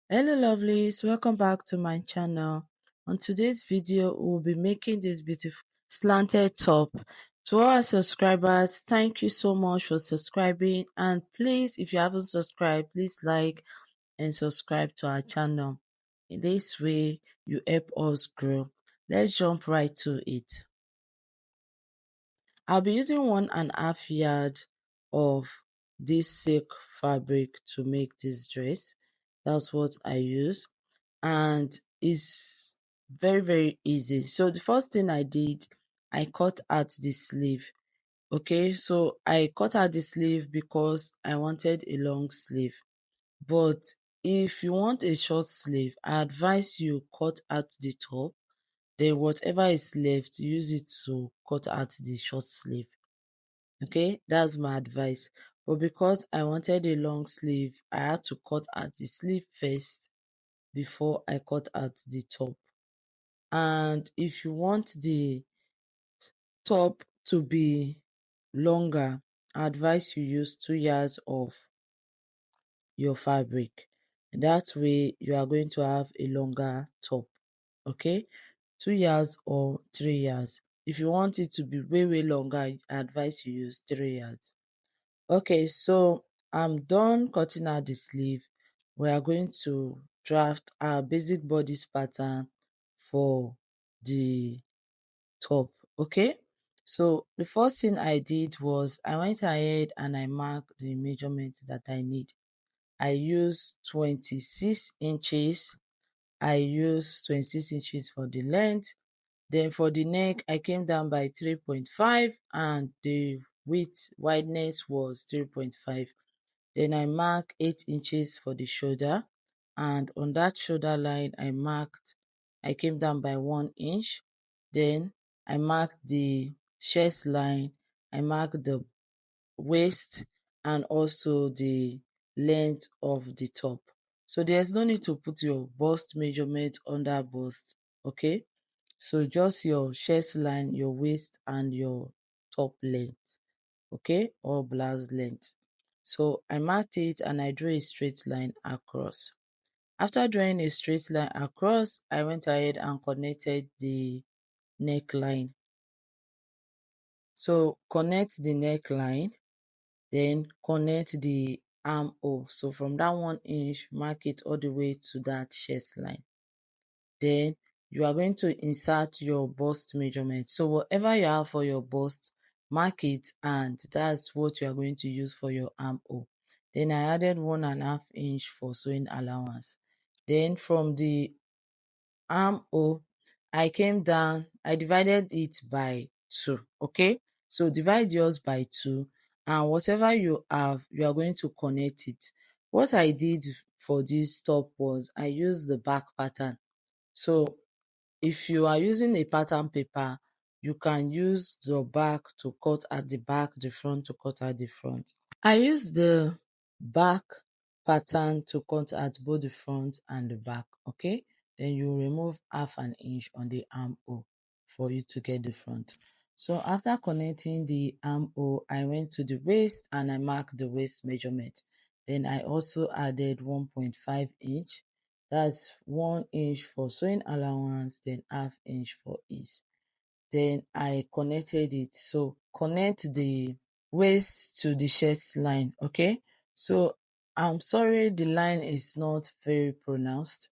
Hello lovelies, welcome back to my channel. On today's video, we'll be making this beautiful slanted top. To all our subscribers, thank you so much for subscribing, and please, if you haven't subscribed, please like and subscribe to our channel. In this way, you help us grow. Let's jump right to it. I'll be using 1.5 yard of this silk fabric to make this dress. That's what I use, and it's very easy. So the first thing I did, I cut out the sleeve. Okay, so I cut out the sleeve because I wanted a long sleeve. But if you want a short sleeve, I advise you cut out the top, then whatever is left, use it to cut out the short sleeve. Okay, that's my advice. But because I wanted a long sleeve, I had to cut out the sleeve first before I cut out the top. And if you want the top to be longer, I advise you use 2 yards of your fabric. That way you are going to have a longer top. Okay, 2 yards or 3 yards. If you want it to be way longer, I advise you use 3 yards. Okay, so I'm done cutting out the sleeve. We are going to draft our basic bodice pattern for the top. Okay, so the first thing I did was I went ahead and I marked the measurement that I need. I used 26 inches. I used 26 inches for the length. Then for the neck, I came down by 3.5 and the wideness was 3.5. Then I marked 8 inches for the shoulder, and on that shoulder line I came down by 1 inch. Then I marked the chest line, I marked the waist and also the length of the top. So there's no need to put your bust measurement under bust, okay? So just your chest line, your waist and your top length, okay, or blouse length. So I marked it and I drew a straight line across. After drawing a straight line across, I went ahead and connected the neckline. So connect the neckline, then connect the armhole. So from that 1 inch, mark it all the way to that chest line. Then you are going to insert your bust measurement. So whatever you have for your bust, mark it, and that's what you are going to use for your armhole. Then I added 1.5 inch for sewing allowance. Then from the armhole, I came down, I divided it by 2. Okay, so divide yours by 2, and whatever you have, you are going to connect it. What I did for this top was I used the back pattern. So if you are using a pattern paper, you can use the back to cut at the back, the front to cut at the front. I use the back pattern to cut at both the front and the back, okay? Then you remove 1/2 inch on the armhole for you to get the front. So after connecting the armhole, I went to the waist and I marked the waist measurement. Then I also added 1.5 inch. That's 1 inch for sewing allowance, then 1/2 inch for ease. Then I connected it. So connect the waist to the chest line, okay? So I'm sorry the line is not very pronounced.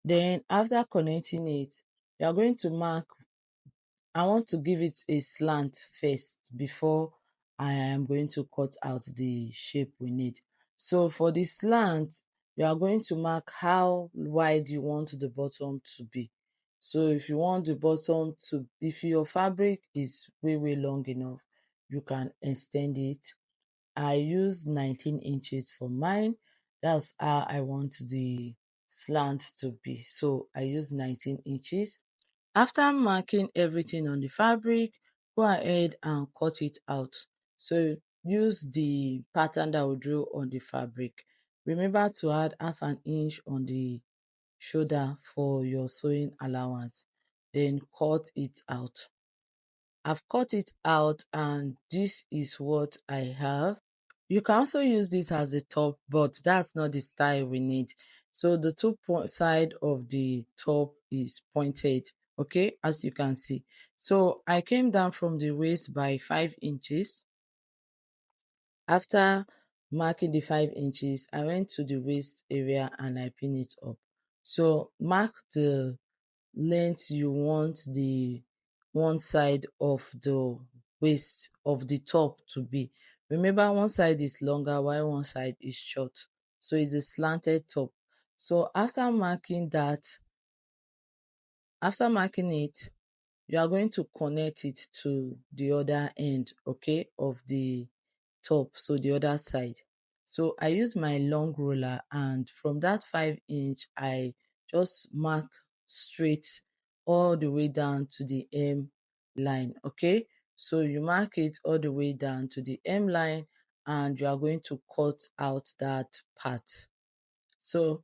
Then after connecting it, you are going to mark, I want to give it a slant first before I am going to cut out the shape we need. So for the slant, you are going to mark how wide you want the bottom to be. So if you want the bottom to, if your fabric is way long enough, you can extend it. I use 19 inches for mine. That's how I want the slant to be. So I use 19 inches. After marking everything on the fabric, go ahead and cut it out. So use the pattern that we drew on the fabric. Remember to add 1/2 inch on the shoulder for your sewing allowance. Then cut it out. I've cut it out and this is what I have. You can also use this as a top, but that's not the style we need. So the side of the top is pointed, okay, as you can see. So I came down from the waist by 5 inches. After marking the 5 inches, I went to the waist area and I pin it up. So mark the length you want the one side of the waist of the top to be. Remember, one side is longer while one side is short. So it's a slanted top. So after marking it, you are going to connect it to the other end, okay, of the top, so the other side. So I use my long ruler, and from that 5 inch I just mark straight all the way down to the M line, okay. So you mark it all the way down to the M line, and you are going to cut out that part. So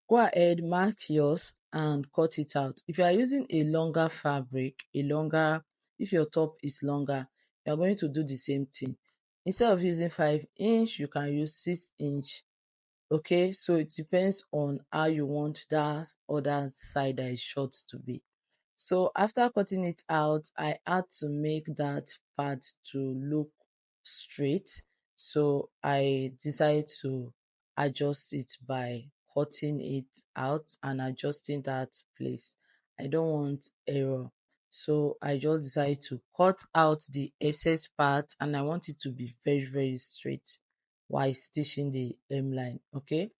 go ahead, mark yours and cut it out. If you are using a longer fabric, if your top is longer, you are going to do the same thing. Instead of using 5 inch, you can use 6 inch. Okay, so it depends on how you want that other side that is short to be. So after cutting it out, I had to make that part to look straight. So I decided to adjust it by cutting it out and adjusting that place. I don't want error. So I just decided to cut out the excess part, and I want it to be very, very straight while stitching the hemline. Okay.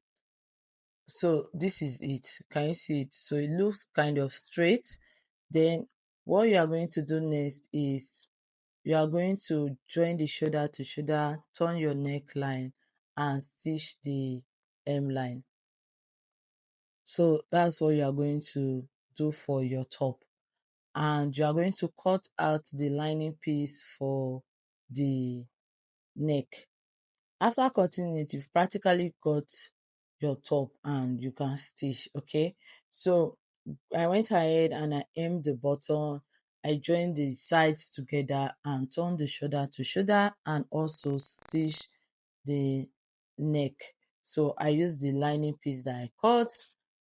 So this is it. Can you see it? So it looks kind of straight. Then what you are going to do next is you are going to join the shoulder to shoulder, turn your neckline and stitch the hemline. So that's what you are going to do for your top. And you are going to cut out the lining piece for the neck. After cutting it, you've practically got your top and you can stitch, okay? So I went ahead and I aimed the button. I joined the sides together and turned the shoulder to shoulder and also stitch the neck. So I used the lining piece that I cut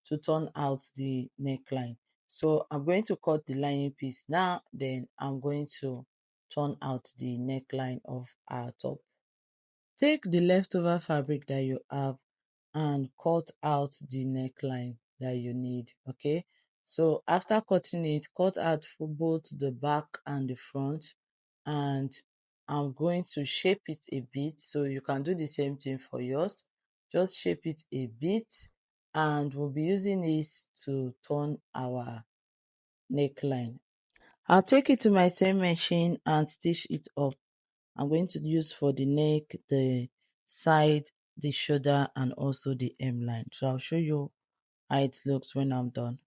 to turn out the neckline. So I'm going to cut the lining piece now, then I'm going to turn out the neckline of our top. Take the leftover fabric that you have and cut out the neckline that you need, okay. So after cutting it, cut out for both the back and the front, and I'm going to shape it a bit. So you can do the same thing for yours. Just shape it a bit, and we'll be using this to turn our neckline. I'll take it to my sewing machine and stitch it up. I'm going to use for the neck, the side, the shoulder, and also the hemline. So I'll show you how it looks when I'm done.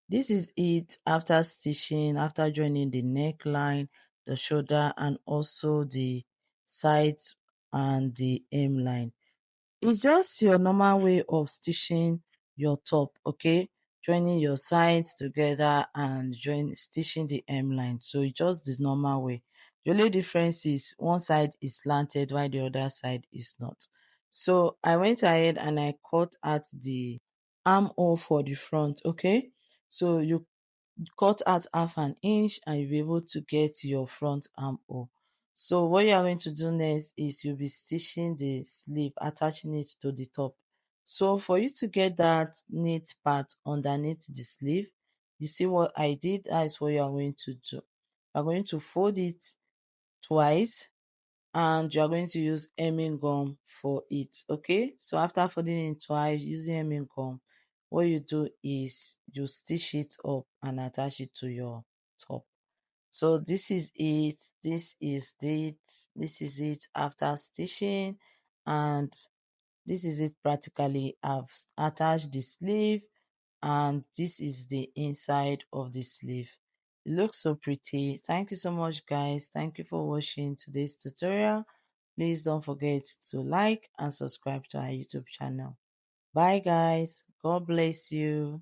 This is it after stitching, after joining the neckline, the shoulder, and also the sides and the hemline. It's just your normal way of stitching your top, okay? Joining your sides together and stitching the hemline. So it's just the normal way. The only difference is one side is slanted while the other side is not. So I went ahead and I cut out the armhole for the front, okay? So you cut out half an inch and you'll be able to get your front armhole. So what you are going to do next is you'll be stitching the sleeve, attaching it to the top. So for you to get that neat part underneath the sleeve, you see what I did? That is what you are going to do. You are going to fold it twice and you are going to use hemming gum for it, okay. So after folding it twice using hemming gum, what you do is you stitch it up and attach it to your top. So this is it, this is it after stitching, and this is it practically. I've attached the sleeve and this is the inside of the sleeve. It looks so pretty. Thank you so much, guys. Thank you for watching today's tutorial. Please don't forget to like and subscribe to our YouTube channel. Bye, guys. God bless you.